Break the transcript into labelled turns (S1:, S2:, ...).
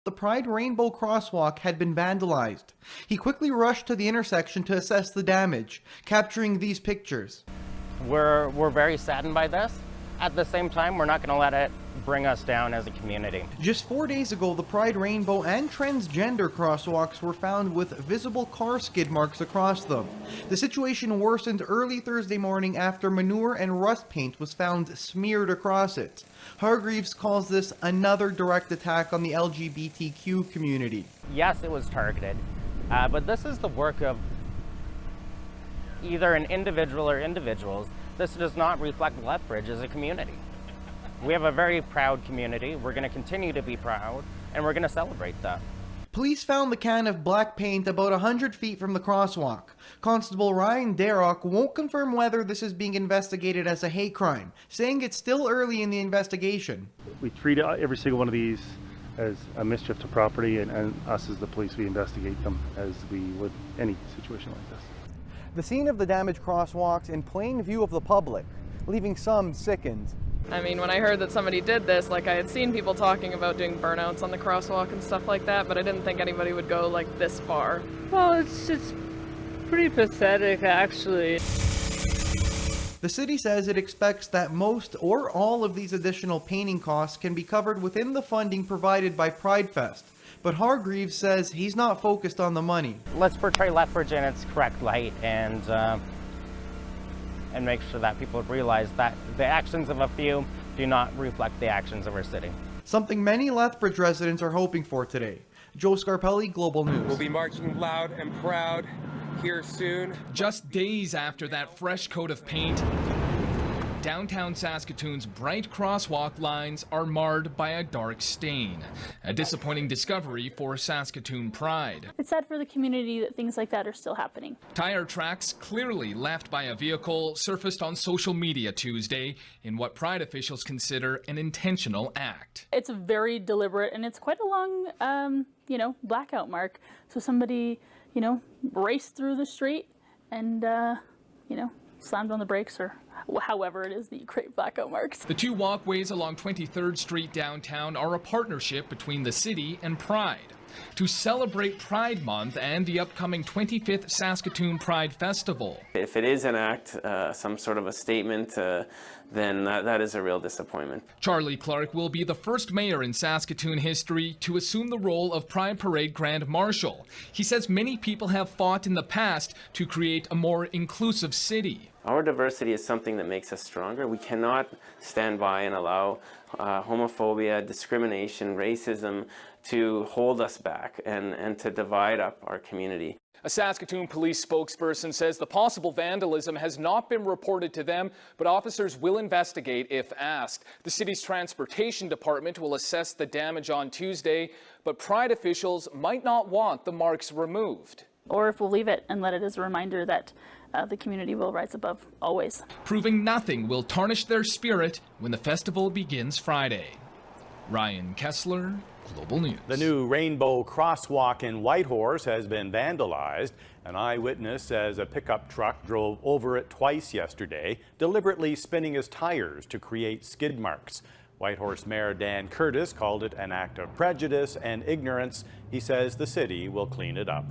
S1: The Pride Rainbow Crosswalk had been vandalized. He quickly rushed to the intersection to assess the damage, capturing these pictures.
S2: We're very saddened by this. At the same time, we're not going to let it bring us down as a community.
S1: Just 4 days ago, the Pride Rainbow and transgender crosswalks were found with visible car skid marks across them. The situation worsened early Thursday morning after manure and rust paint was found smeared across it. Hargreaves calls this another direct attack on the LGBTQ community.
S2: Yes, it was targeted, but this is the work of either an individual or individuals. This does not reflect Lethbridge as a community. We have a very proud community. We're going to continue to be proud, and we're going to celebrate that.
S1: Police found the can of black paint about 100 feet from the crosswalk. Constable Ryan Darroch won't confirm whether this is being investigated as a hate crime, saying it's still early in the investigation.
S3: We treat every single one of these as a mischief to property, and us as the police, we investigate them as we would any situation like this.
S1: The scene of the damaged crosswalks in plain view of the public, leaving some sickened.
S4: I mean, when I heard that somebody did this, like, I had seen people talking about doing burnouts on the crosswalk and stuff like that, but I didn't think anybody would go like this far.
S5: Well, it's pretty pathetic, actually.
S1: The city says it expects that most or all of these additional painting costs can be covered within the funding provided by Pride Fest. But Hargreaves says he's not focused on the money.
S2: Let's portray Lethbridge in its correct light and make sure that people realize that the actions of a few do not reflect the actions of our city.
S1: Something many Lethbridge residents are hoping for today. Joe Scarpelli, Global News.
S6: We'll be marching loud and proud here soon.
S7: Just days after that fresh coat of paint, downtown Saskatoon's bright crosswalk lines are marred by a dark stain. A disappointing discovery for Saskatoon Pride.
S8: It's sad for the community that things like that are still happening.
S7: Tire tracks clearly left by a vehicle surfaced on social media Tuesday in what Pride officials consider an intentional act.
S8: It's very deliberate, and it's quite a long, blackout mark. So somebody, raced through the street and, slammed on the brakes, or however it is that you create blackout marks.
S7: The two walkways along 23rd Street downtown are a partnership between the city and Pride to celebrate Pride Month and the upcoming 25th Saskatoon Pride Festival.
S9: If it is an act, some sort of a statement, then that is a real disappointment.
S7: Charlie Clark will be the first mayor in Saskatoon history to assume the role of Pride Parade Grand Marshal. He says many people have fought in the past to create a more inclusive city.
S9: Our diversity is something that makes us stronger. We cannot stand by and allow homophobia, discrimination, racism to hold us back and to divide up our community.
S10: A Saskatoon police spokesperson says the possible vandalism has not been reported to them, but officers will investigate if asked. The city's transportation department will assess the damage on Tuesday, but Pride officials might not want the marks removed.
S8: Or if we'll leave it and let it as a reminder that the community will rise above always.
S7: Proving nothing will tarnish their spirit when the festival begins Friday. Ryan Kessler, Global News.
S11: The new Rainbow Crosswalk in Whitehorse has been vandalized. An eyewitness says a pickup truck drove over it twice yesterday, deliberately spinning his tires to create skid marks. Whitehorse Mayor Dan Curtis called it an act of prejudice and ignorance. He says the city will clean it up.